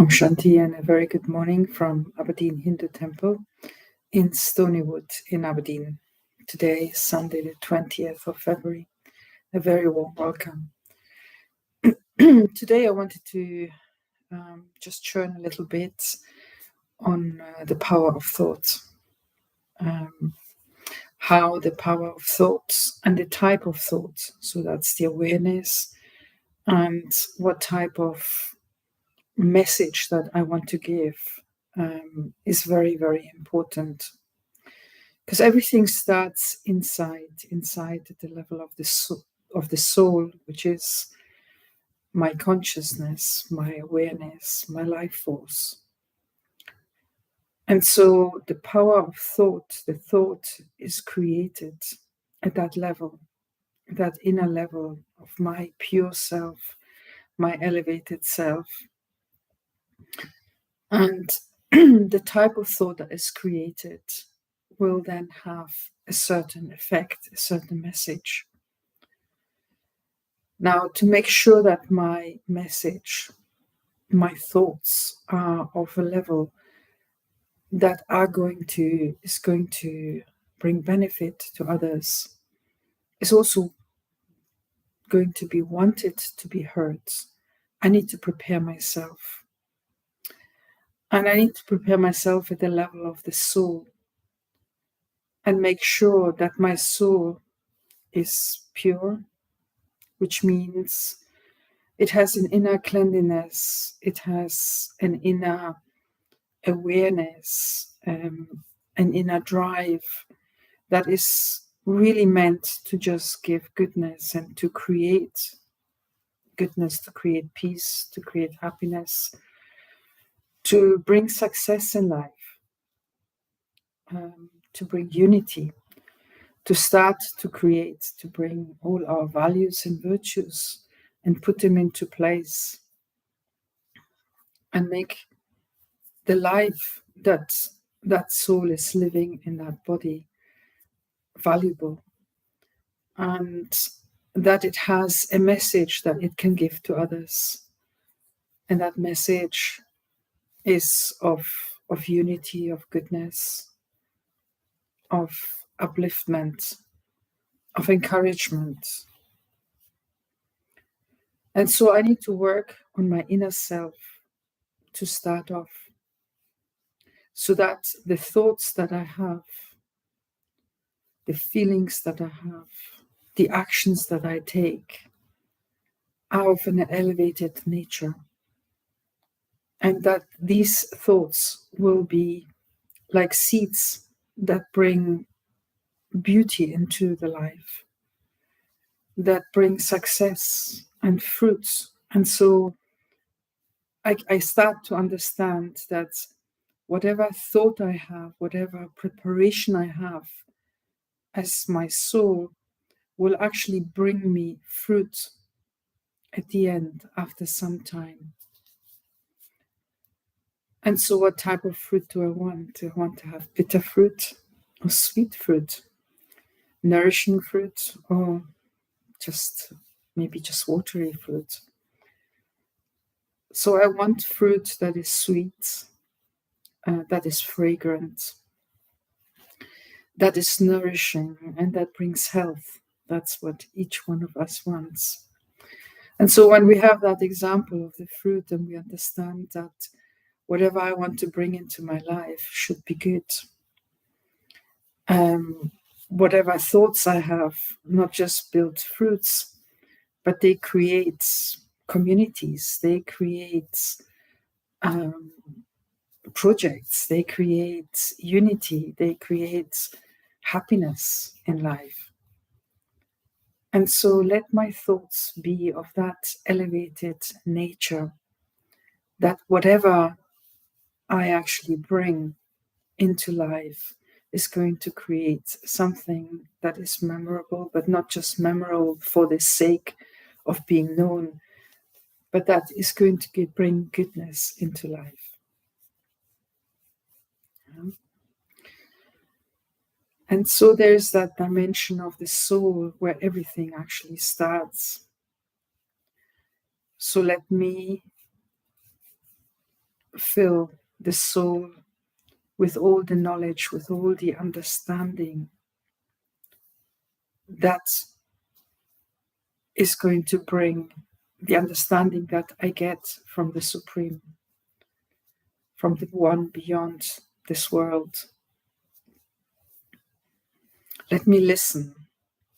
Om Shanti and a very good morning from Aberdeen Hindu Temple in Stonywood in Aberdeen. Today is Sunday the 20th of February. A very warm welcome. Today I wanted to just churn a little bit on the power of thought. How the power of thoughts and the type of thoughts, so that's the awareness and what type of message that I want to give is very, very important, because everything starts inside at the level of the soul, which is my consciousness, my awareness, my life force. And so the power of thought, the thought is created at that level, that inner level of my pure self, my elevated self. And the type of thought that is created will then have a certain effect, a certain message. Now, to make sure that my message, my thoughts are of a level that is going to bring benefit to others, is also going to be wanted to be heard, I need to prepare myself. And I need to prepare myself at the level of the soul and make sure that my soul is pure, which means it has an inner cleanliness, it has an inner awareness, an inner drive that is really meant to just give goodness and to create goodness, to create peace, to create happiness, to bring success in life, to bring unity, to start to create, to bring all our values and virtues and put them into place and make the life that soul is living in that body valuable, and that it has a message that it can give to others. And that message is of unity, of goodness, of upliftment, of encouragement. And so I need to work on my inner self to start off, so that the thoughts that I have, the feelings that I have, the actions that I take are of an elevated nature, and that these thoughts will be like seeds that bring beauty into the life, that bring success and fruits. And so I start to understand that whatever thought I have, whatever preparation I have as my soul, will actually bring me fruit at the end after some time. And so what type of fruit do I want? Do I want to have bitter fruit or sweet fruit, nourishing fruit, or maybe just watery fruit? So I want fruit that is sweet, that is fragrant, that is nourishing, and that brings health. That's what each one of us wants. And so when we have that example of the fruit, and we understand that whatever I want to bring into my life should be good, whatever thoughts I have not just build fruits, but they create communities, they create projects, they create unity, they create happiness in life. And so let my thoughts be of that elevated nature, that whatever I actually bring into life is going to create something that is memorable, but not just memorable for the sake of being known, but that is going to bring goodness into life. And so there's that dimension of the soul where everything actually starts. So let me fill the soul with all the knowledge, with all the understanding that is going to bring the understanding that I get from the Supreme, from the one beyond this world. Let me listen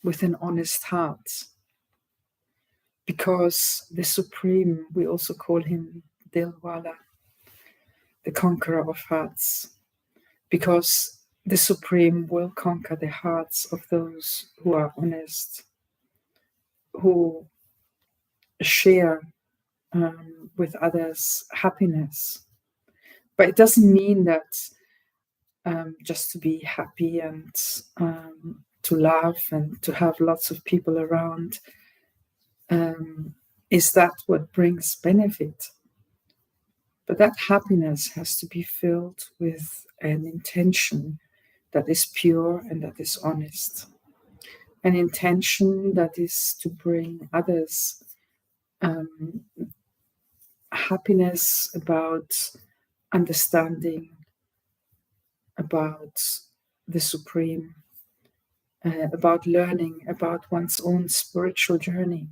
with an honest heart, because the Supreme, we also call him Dilwala, the conqueror of hearts, because the Supreme will conquer the hearts of those who are honest, who share with others happiness. But it doesn't mean that just to be happy and to laugh and to have lots of people around, is that what brings benefit? But that happiness has to be filled with an intention that is pure and that is honest. An intention that is to bring others happiness, about understanding, about the Supreme, about learning about one's own spiritual journey.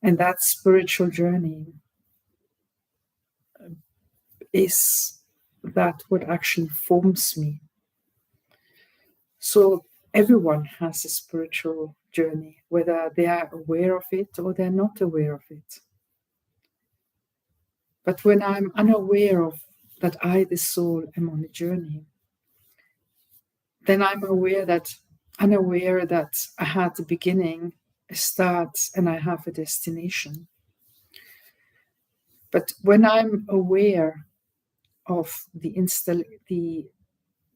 And that spiritual journey is that what actually forms me. So everyone has a spiritual journey, whether they are aware of it or they're not aware of it. But when I'm unaware of that I, the soul, am on a journey, then I'm unaware that I had a beginning, a start, and I have a destination. But when I'm aware of the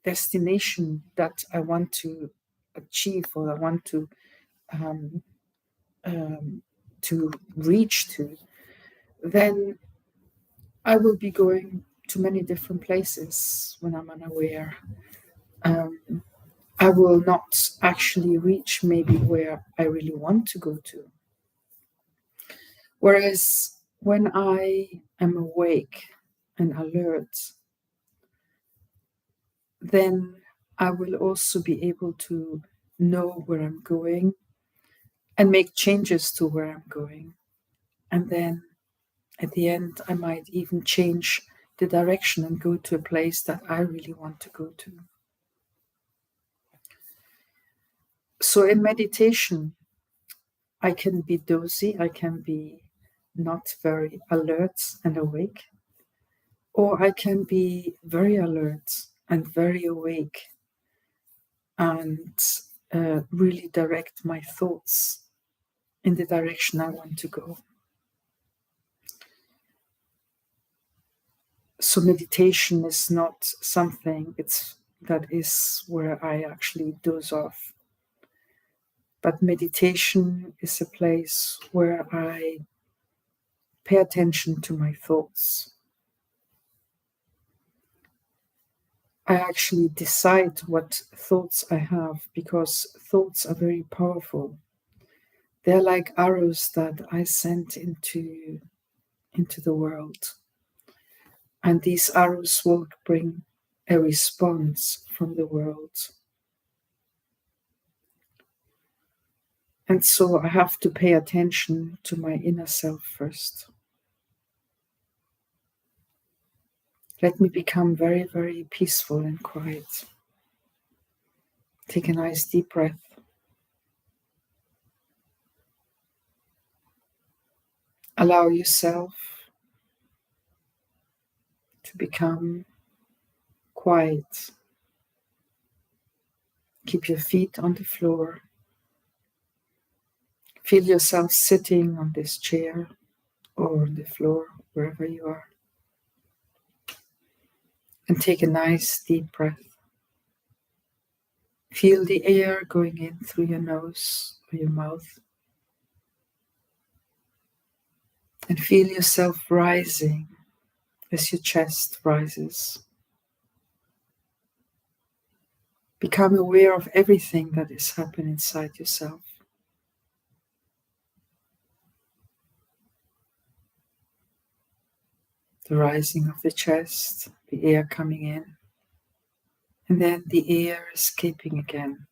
destination that I want to achieve, or I want to reach to, then I will be going to many different places when I'm unaware. I will not actually reach maybe where I really want to go to. Whereas when I am awake and alert, then I will also be able to know where I'm going and make changes to where I'm going. And then at the end, I might even change the direction and go to a place that I really want to go to. So in meditation, I can be dozy, I can be not very alert and awake, or I can be very alert and very awake and really direct my thoughts in the direction I want to go. So meditation is not something that is where I actually doze off. But meditation is a place where I pay attention to my thoughts. I actually decide what thoughts I have, because thoughts are very powerful. They're like arrows that I send into the world. And these arrows will bring a response from the world. And so I have to pay attention to my inner self first. Let me become very, very peaceful and quiet. Take a nice deep breath. Allow yourself to become quiet. Keep your feet on the floor. Feel yourself sitting on this chair or on the floor, wherever you are. And take a nice deep breath. Feel the air going in through your nose or your mouth. And feel yourself rising as your chest rises. Become aware of everything that is happening inside yourself. the rising of the chest, the air coming in, and then the air escaping again,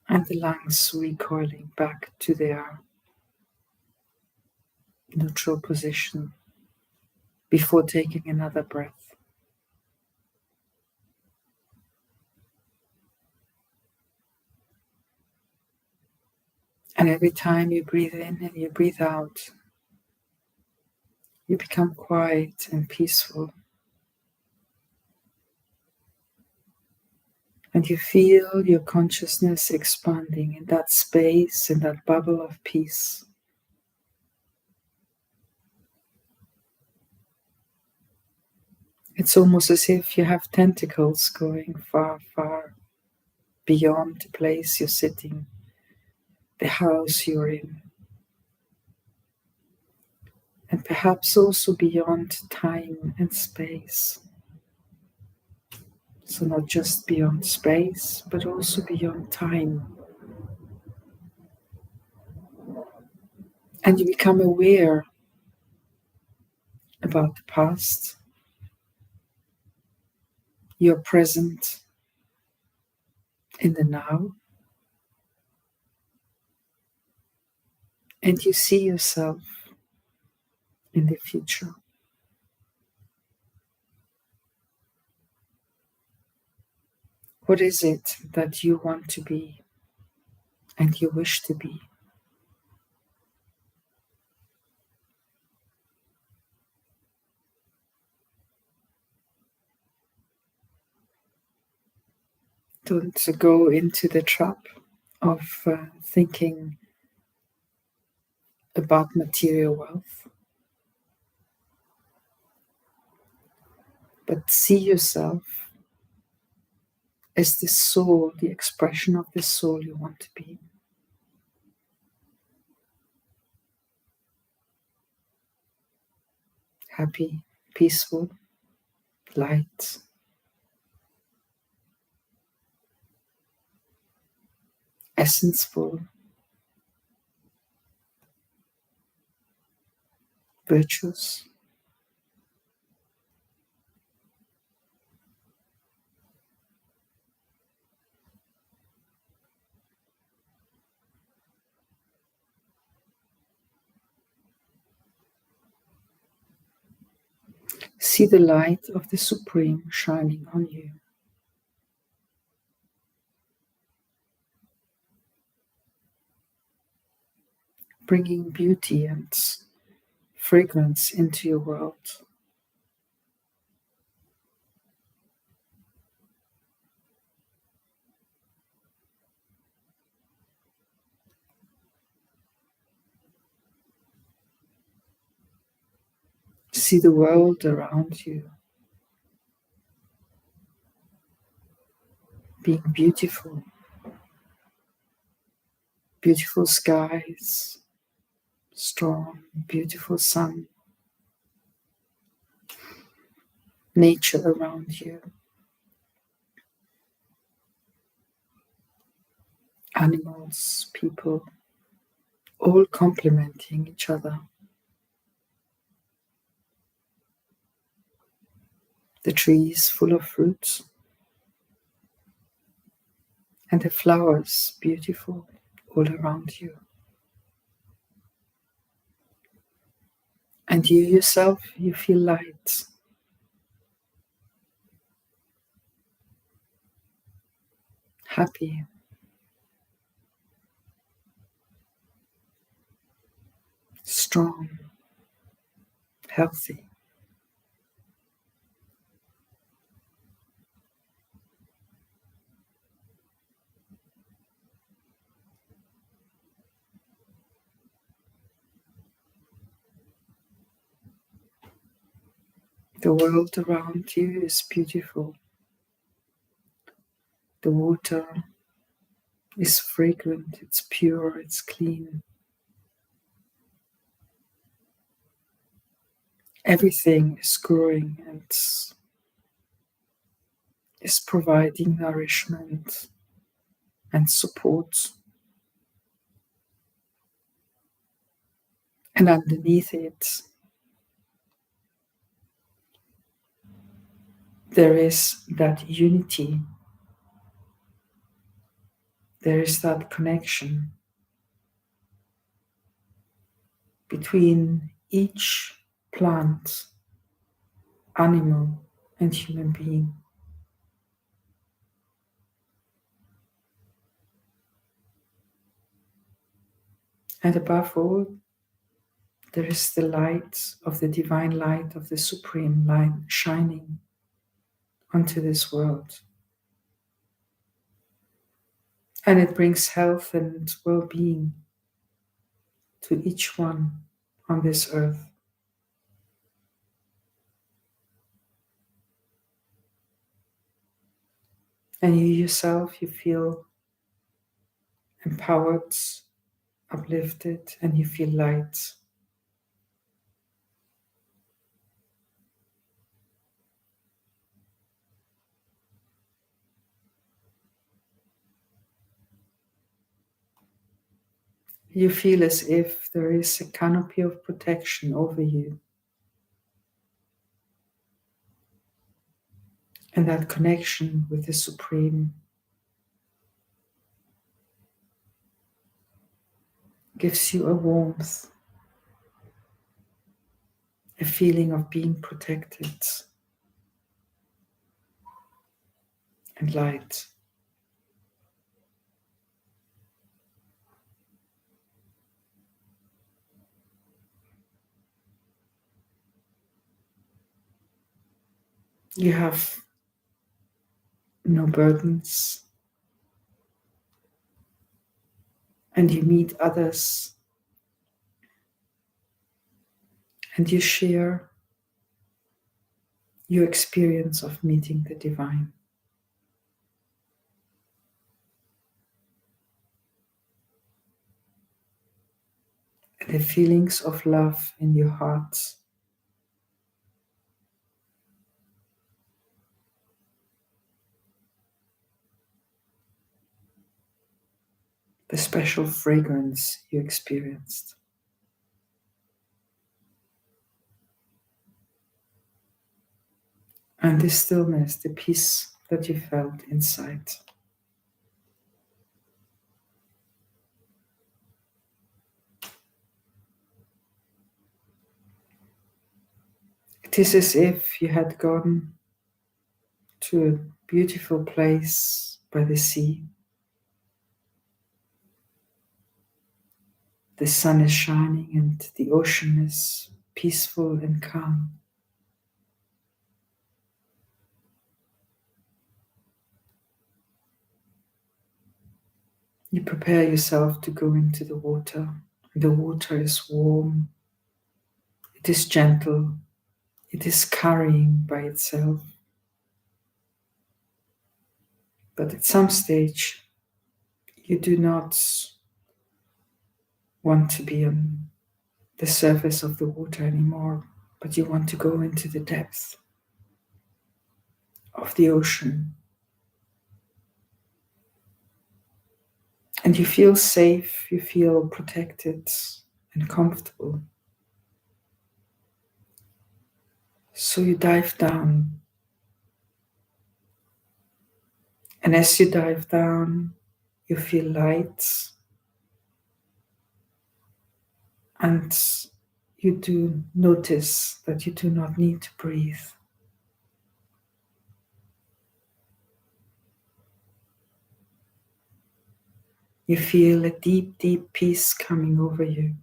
and the lungs recoiling back to their neutral position before taking another breath. And every time you breathe in and you breathe out, you become quiet and peaceful. And you feel your consciousness expanding in that space, in that bubble of peace. It's almost as if you have tentacles going far, far beyond the place you're sitting, the house you're in, and perhaps also beyond time and space. So not just beyond space, but also beyond time. And you become aware about the past. You're present in the now. And you see yourself in the future. What is it that you want to be and you wish to be? Don't go into the trap of thinking about material wealth, but see yourself as the soul, the expression of the soul you want to be. Happy, peaceful, light, essence-full, virtuous. See the light of the Supreme shining on you. Bringing beauty and fragrance into your world. See the world around you being beautiful. Beautiful skies, strong, beautiful sun, nature around you, animals, people, all complementing each other. The trees full of fruits, and the flowers beautiful all around you. And you yourself, you feel light, happy, strong, healthy. The world around you is beautiful. The water is fragrant, it's pure, it's clean. Everything is growing and is providing nourishment and support. And underneath it, there is that unity, there is that connection between each plant, animal, and human being. And above all, there is the light of the divine light of the Supreme Light shining onto this world. And it brings health and well-being to each one on this earth. And you yourself, you feel empowered, uplifted, and you feel light. You feel as if there is a canopy of protection over you. And that connection with the Supreme gives you a warmth, a feeling of being protected and light. You have no burdens, and you meet others, and you share your experience of meeting the divine. And the feelings of love in your heart the special fragrance you experienced. And the stillness, the peace that you felt inside. It is as if you had gone to a beautiful place by the sea. The sun is shining and the ocean is peaceful and calm. You prepare yourself to go into the water. The water is warm, it is gentle, it is carrying by itself. But at some stage, you do not want to be on the surface of the water anymore, but you want to go into the depth of the ocean. And you feel safe, you feel protected and comfortable. So you dive down. And as you dive down, you feel light. And you do notice that you do not need to breathe. You feel a deep, deep peace coming over you.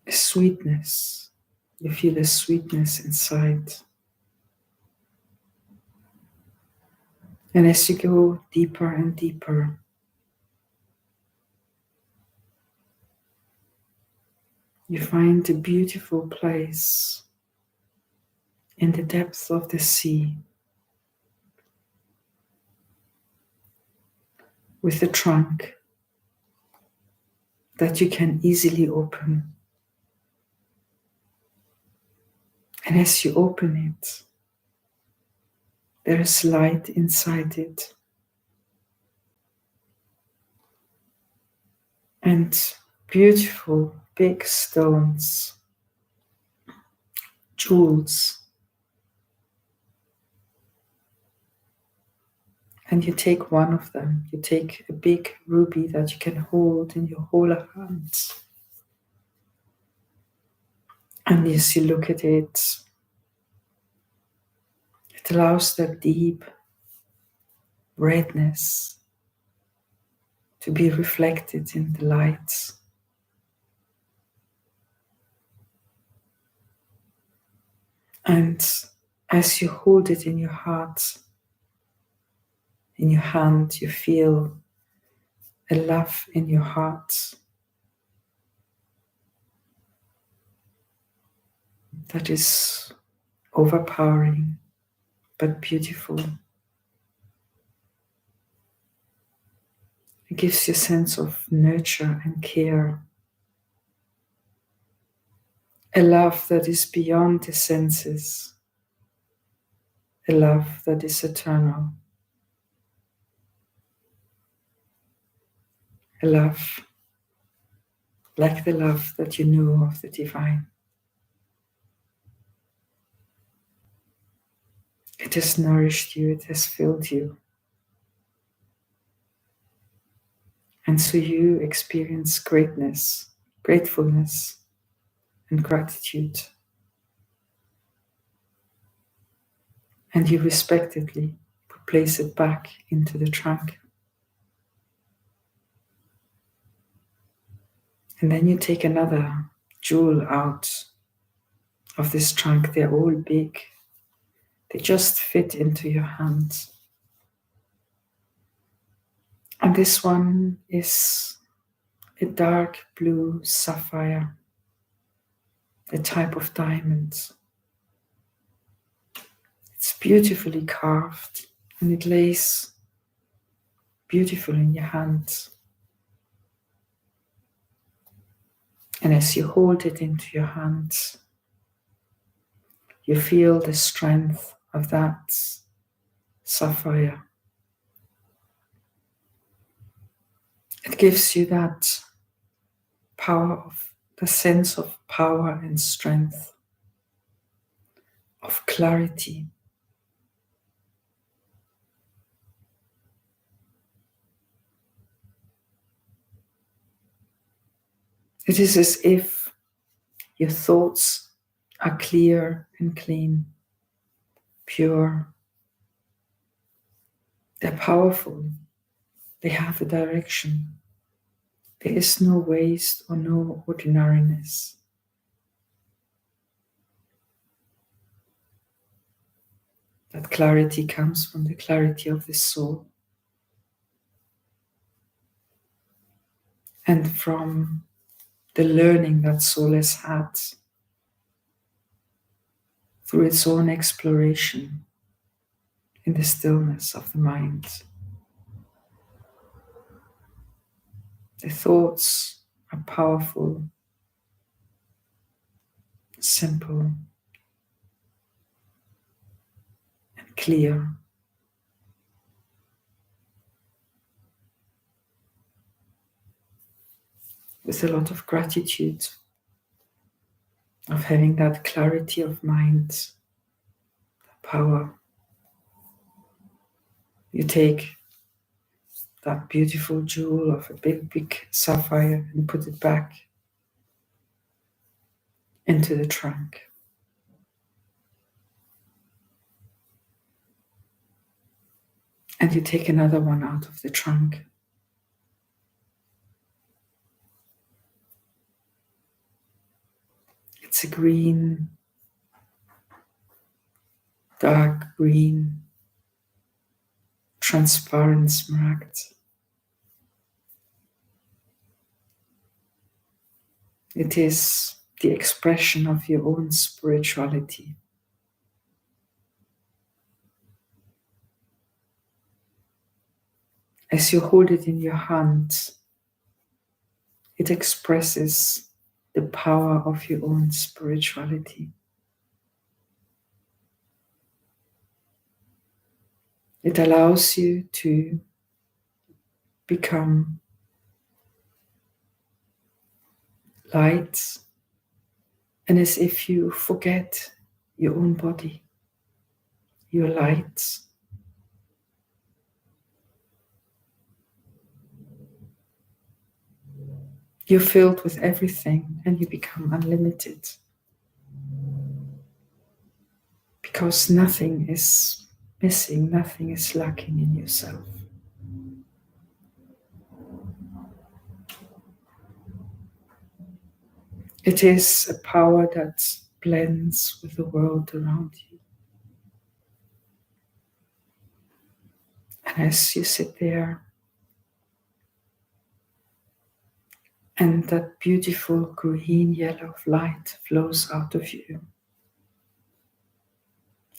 A sweetness. You feel a sweetness inside. And as you go deeper and deeper, you find a beautiful place in the depths of the sea with a trunk that you can easily open. And as you open it, there is light inside it. and beautiful big stones, jewels. And you take one of them. You take a big ruby that you can hold in your whole hand. And as you look at it, it allows that deep redness to be reflected in the light. And as you hold it in your heart, in your hand, you feel a love in your heart that is overpowering but beautiful. It gives you a sense of nurture and care, a love that is beyond the senses, a love that is eternal, a love like the love that you know of the divine. It has nourished you, it has filled you. And so you experience greatness, gratefulness, and gratitude. And you respectfully place it back into the trunk. And then you take another jewel out of this trunk. They're all big. They just fit into your hand. And this one is a dark blue sapphire, a type of diamond. It's beautifully carved and it lays beautiful in your hand. And as you hold it into your hands, you feel the strength of that sapphire. It gives you that power of the sense of power and strength, of clarity. It is as if your thoughts are clear and clean, pure. They're powerful. They have a direction. There is no waste or no ordinariness. That clarity comes from the clarity of the soul and from the learning that soul has had through its own exploration in the stillness of the mind. The thoughts are powerful, simple, and clear. With a lot of gratitude of having that clarity of mind, power. You take that beautiful jewel of a big sapphire and put it back into the trunk. And you take another one out of the trunk. It's a green, dark green, transparent smaragd. It is the expression of your own spirituality. As you hold it in your hand, it expresses the power of your own spirituality. It allows you to become light, and as if you forget your own body, your light. You're filled with everything and you become unlimited because nothing is missing, nothing is lacking in yourself. It is a power that blends with the world around you. And as you sit there, and that beautiful green yellow light flows out of you,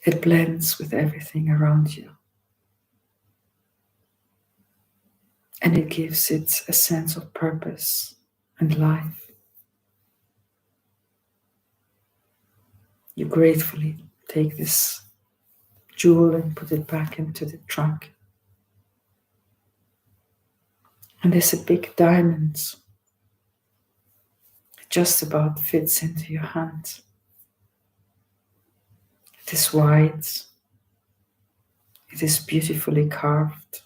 it blends with everything around you. And it gives it a sense of purpose and life. You gratefully take this jewel and put it back into the trunk. And there's a big diamond. It just about fits into your hand. It is white. It is beautifully carved.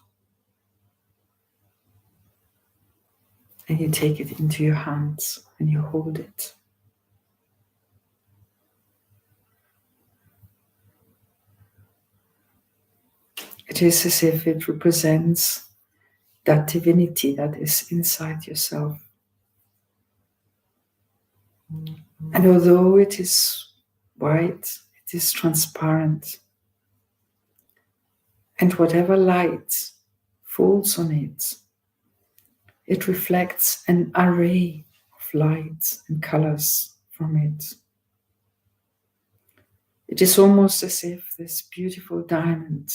And you take it into your hands and you hold it. It is as if it represents that divinity that is inside yourself. And although it is white, it is transparent. And whatever light falls on it, it reflects an array of lights and colors from it. It is almost as if this beautiful diamond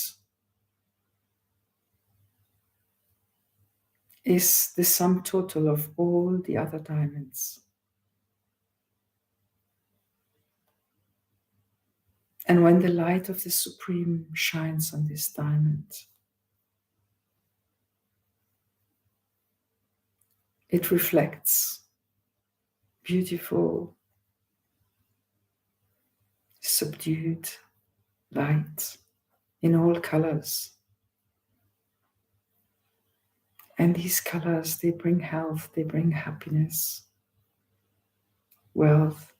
is the sum total of all the other diamonds. And when the light of the Supreme shines on this diamond, it reflects beautiful, subdued light in all colors. And these colors, they bring health, they bring happiness, wealth.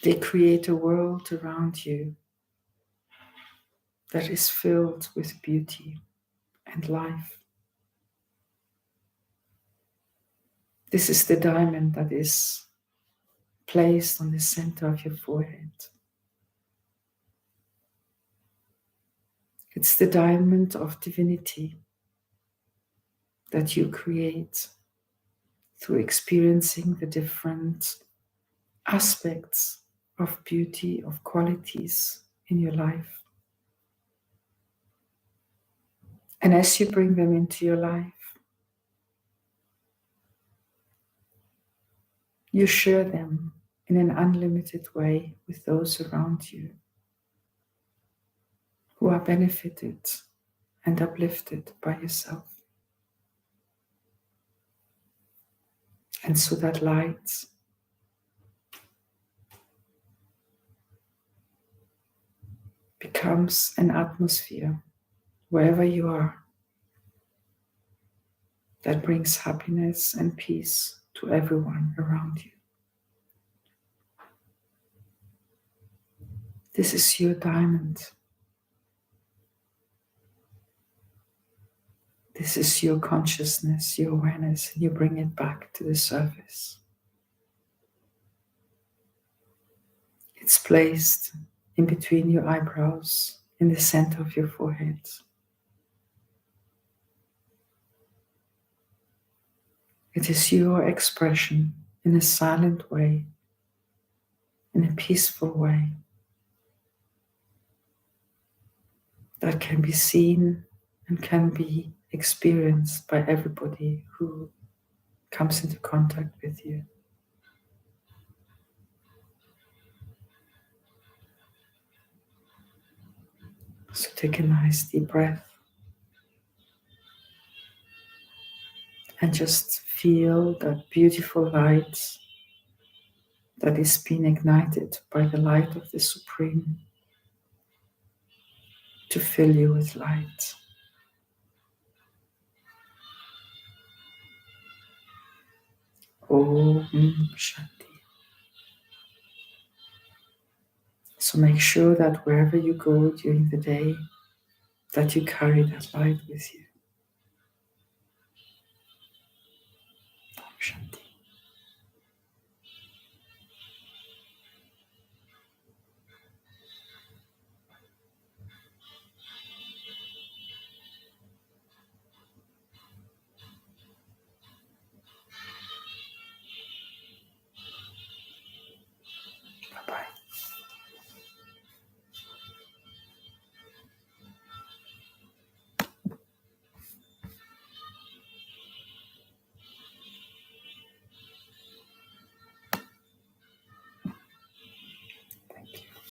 They create a world around you that is filled with beauty and life. This is the diamond that is placed on the center of your forehead. It's the diamond of divinity that you create through experiencing the different aspects of beauty, of qualities in your life. And as you bring them into your life, you share them in an unlimited way with those around you who are benefited and uplifted by yourself. And so that light becomes an atmosphere wherever you are that brings happiness and peace to everyone around you. This is your diamond. This is your consciousness, your awareness, and you bring it back to the surface. It's placed in between your eyebrows, in the center of your forehead. It is your expression in a silent way, in a peaceful way, that can be seen and can be experienced by everybody who comes into contact with you. So take a nice deep breath and just feel that beautiful light that is being ignited by the light of the Supreme to fill you with light. Om Shanti. So make sure that wherever you go during the day, that you carry that light with you. Om Shanti.